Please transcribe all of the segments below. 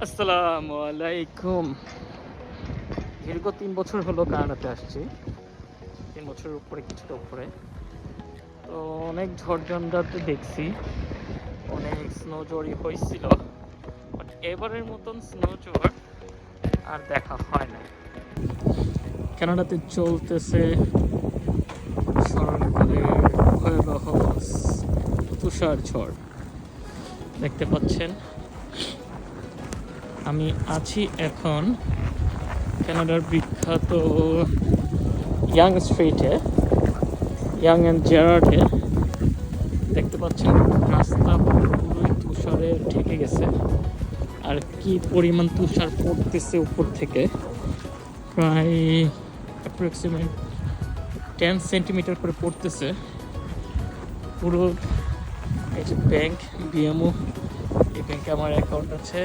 আসসালামু আলাইকুম। দীর্ঘ 3 বছর হলো কানাডাতে আসছি। 3 বছরের উপরে, কিছুটা উপরে। তো অনেক ঝড়ঝঞ্ঝাতে দেখছি, অনেক স্নো ঝড়ই হয়েছিল, বাট এবারের মতন স্নো ঝড় আর দেখা হয় না। কানাডাতে চলতেছে স্মরণকালের ভয়াবহ তুষার ঝড়। দেখতে পাচ্ছেন আমি আছি এখন কানাডার বিখ্যাত ইয়াং স্ট্রিটে, ইয়াং অ্যান্ড জেরার্ডে। দেখতে পাচ্ছেন রাস্তা পুরোই তুষারে ঢেকে গেছে, আর কি পরিমাণ তুষার পড়তেছে উপর থেকে, প্রায় অ্যাপ্রক্সিমেট 10 সেন্টিমিটার করে পড়তেছে পুরো। এই যে ব্যাংক বিএমও, এই ব্যাংকে আমার অ্যাকাউন্ট আছে।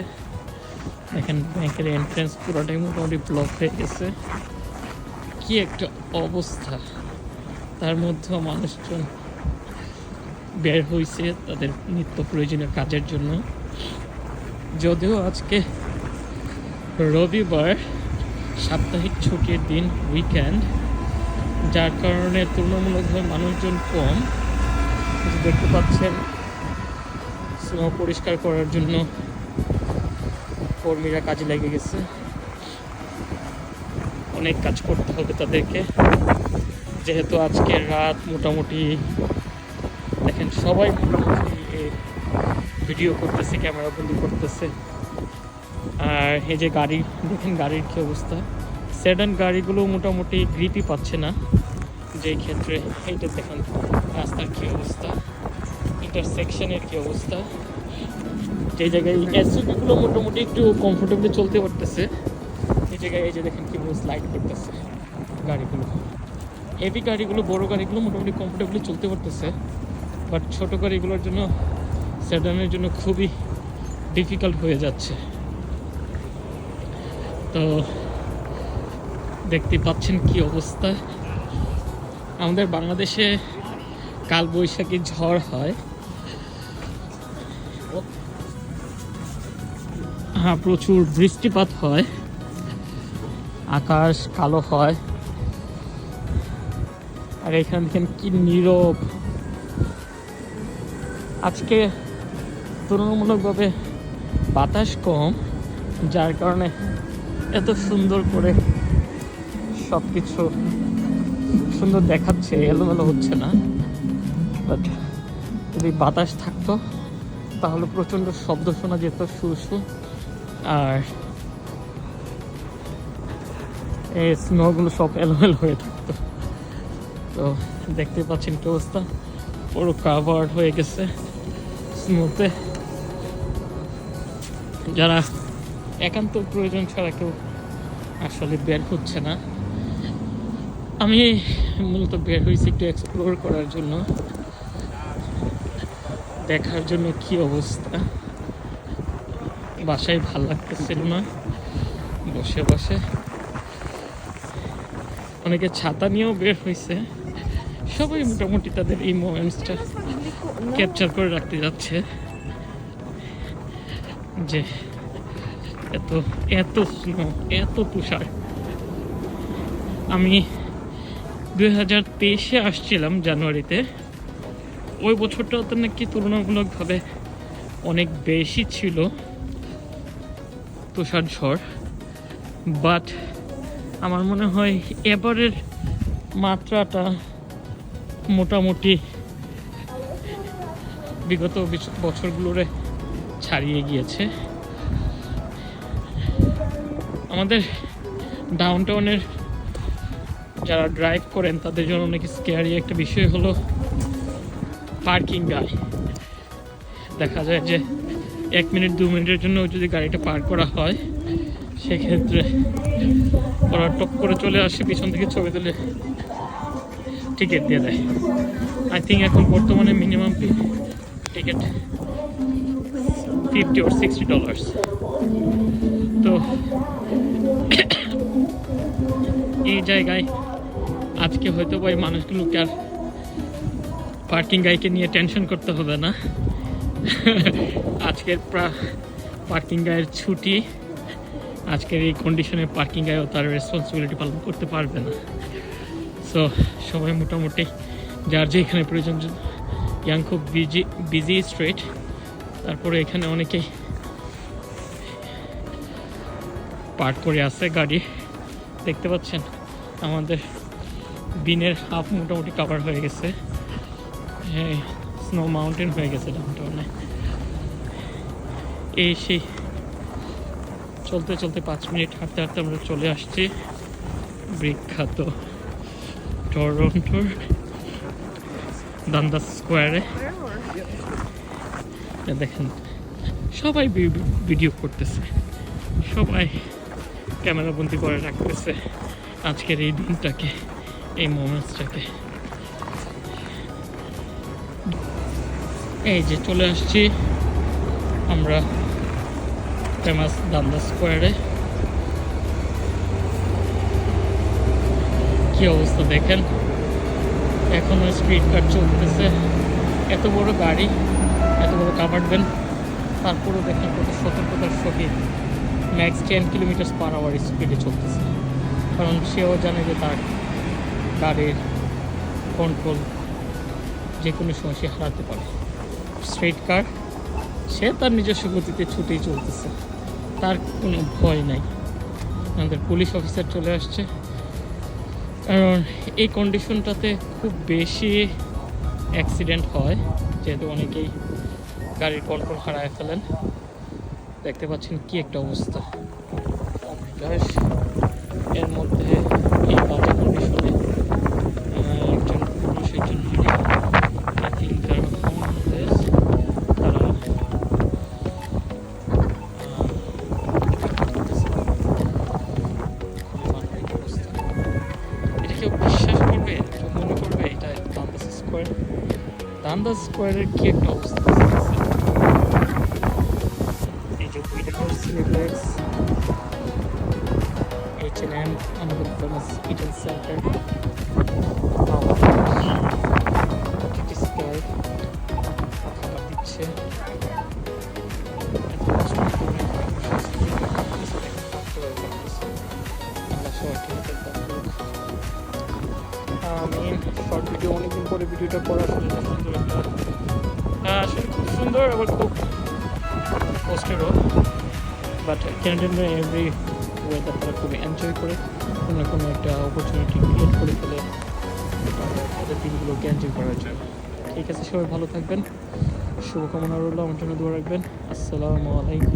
দেখেন ব্যাংকের এন্ট্রেন্স পুরোটাই মোটামুটি ব্লক হয়ে গেছে। কি একটা অবস্থা! তার মধ্যেও মানুষজন বের হয়েছে তাদের নিত্য প্রয়োজনীয় কাজের জন্য। যদিও আজকে রবিবার, সাপ্তাহিক ছুটির দিন, উইকেন্ড, যার কারণে তুলনামূলকভাবে মানুষজন কম। দেখতে পাচ্ছেন স্নো পরিষ্কার করার জন্য কর্মীরা কাজে লেগে গেছে। অনেক কাজ করতে হবে তাদেরকে, যেহেতু আজকে রাত মোটামুটি দেখেন সবাই মোটামুটি ভিডিও করতেছে, ক্যামেরা বন্দি করতেছে। আর এই যে গাড়ি দেখেন, গাড়ির কী অবস্থা! সেডান গাড়িগুলো মোটামুটি গ্রিপই পাচ্ছে না। যেই ক্ষেত্রে এইটা দেখেন রাস্তার কী অবস্থা, ইন্টারসেকশনের কী অবস্থা। যে জায়গায় এসইউভিগুলো মোটামুটি একটু কমফোর্টেবলি চলতে পারতেছে, এই জায়গায় এই যে দেখেন কীভাবে স্লাইড করতেছে গাড়িগুলো। হেভি গাড়িগুলো, বড় গাড়িগুলো মোটামুটি কমফোর্টেবলি চলতে পারতেছে, বাট ছোটো গাড়িগুলোর জন্য, সেডানের জন্য খুবই ডিফিকাল্ট হয়ে যাচ্ছে। তো দেখতে পাচ্ছেন কি অবস্থা। আমাদের বাংলাদেশে কালবৈশাখী ঝড় হয়, হ্যাঁ প্রচুর বৃষ্টিপাত হয়, আকাশ কালো হয়, আর এখান থেকে কি নীরব। আজকে তুলনামূলকভাবে বাতাস কম, যার কারণে এত সুন্দর করে সব কিছু সুন্দর দেখাচ্ছে, এলোমেলো হচ্ছে না। বাট যদি বাতাস থাকতো তাহলে প্রচণ্ড শব্দ শোনা যেত, সুর। আর এই স্নোগুলো সব এলোমেলো হয়ে থাকতো। তো দেখতে পাচ্ছেন কি অবস্থা, পুরো কাভার্ড হয়ে গেছে স্নোতে। যারা একান্ত প্রয়োজন ছাড়া কেউ আসলে বের হচ্ছে না। আমি মূলত বের হয়েছি একটু এক্সপ্লোর করার জন্য, দেখার জন্য কি অবস্থা। বাসায় ভাল লাগতেছিল না বসে বসে। অনেকে ছাতা নিয়েও বের হয়েছে। সবাই মোটামুটি তাদের এই মোমেন্টসটা ক্যাপচার করে রাখতে যাচ্ছে, যে এত স্নো, এত তুষার। আমি 2023-এ আসছিলাম জানুয়ারিতে। ওই বছরটাতে নাকি তুলনামূলকভাবে অনেক বেশি ছিল তুষার ঝড়, বাট আমার মনে হয় এবারের মাত্রাটা মোটামুটি বিগত বছরগুলোরে ছাড়িয়ে গিয়েছে। আমাদের ডাউনটাউনের যারা ড্রাইভ করেন তাদের জন্য অনেক স্কেয়ারি একটা বিষয় হলো পার্কিং গাড়ি। দেখা যায় যে 1 মিনিট 2 মিনিটের জন্য যদি গাড়িটা পার্ক করা হয়, সেক্ষেত্রে ওরা টপ করে চলে আসে, পিছন থেকে ছবি তুলে টিকিট দিয়ে দেয়। আই থিঙ্ক এখন বর্তমানে মিনিমাম টিকিট $50 or $60। তো এই জায়গায় আজকে হয়তো বা এই মানুষগুলোকে আর পার্কিং গাড়িকে নিয়ে টেনশন করতে হবে না। আজকের পার্কিং গায়ের ছুটি, আজকের এই কন্ডিশনে পার্কিং গায়েও তার রেসপন্সিবিলিটি পালন করতে পারবে না। সো সবাই মোটামুটি যার যেখানে প্রয়োজন, ইয়াং খুব বিজি স্ট্রিট, তারপরে এখানে অনেকেই পার্ক করে আছে গাড়ি। দেখতে পাচ্ছেন আমাদের বিনের হাফ মোটামুটি কাভার হয়ে গেছে, স্নো মাউন্টেন হয়ে গেছে ডাউনটাউনে। এই সেই চলতে চলতে 5 মিনিট হাঁটতে হাঁটতে আমরা চলে আসছি বিখ্যাত টরন্টোর দান্দাস স্কোয়ারে। দেখেন সবাই ভিডিও করতেছে, সবাই ক্যামেরাবন্দি করে রাখতেছে আজকের এই দিনটাকে, এই মোমেন্টসটাকে। এই যে চলে আসছি আমরা ফেমাস দান্দাস স্কোয়ারে। কি অবস্থা দেখেন, এখনো স্ট্রিট কার চলতেছে, এত বড় গাড়ি, এত বড় কাভার্ড ভ্যান, তারপরেও দেখেন কত সতর্কতার সহিত ম্যাক্স 10 কিলোমিটার/আওয়ার স্পিডে চলতেছে। কারণ সেও জানে যে তার গাড়ির কন্ট্রোল যে কোনো সময় সে হারাতে পারে। স্ট্রিট কার, সে তার নিজস্ব গতিতে ছুটেই চলতেছে, তার কোনো ভয় নাই। আমাদের পুলিশ অফিসার চলে আসছে, কারণ এই কন্ডিশনটাতে খুব বেশি অ্যাক্সিডেন্ট হয়, যেহেতু অনেকেই গাড়ির কন্ট্রোল হারায় ফেলেন। দেখতে পাচ্ছেন কি একটা অবস্থা। এর মধ্যে এই বাজে কন্ডিশনে একজন পুরুষ, একজন নারী, I think they're homeless, তারা এটা কেউ বিশ্বাস করবে? কেউ মনে করবে এটা দান্দাস স্কোয়ার? দান্দাস স্কোয়ারের কি একটা অবস্থা আছে। এই যে উইন্টার সিনেপ্লেক্স, H&M, আমাদের ফেমাস ইডেন সেন্টার, স্কাই খাবার দিচ্ছে। আমি শর্ট ভিডিও অনেকদিন পরে ভিডিওটা করা সুন্দর একটা, আসলে খুব সুন্দর, আবার খুব কষ্টেরও। বাট ক্যানাডিয়ানরা এভরি ওয়েদার তারা খুবই এনজয় করে, কোনো না কোনো একটা অপরচুনিটি ক্রিয়েট করে ফেলে তাদের দিনগুলোকে এনজয় করার জন্য। ঠিক আছে, সবাই ভালো থাকবেন, শুভকামনা রইল, আমার জন্য দোয়া রাখবেন। আসসালামু আলাইকুম।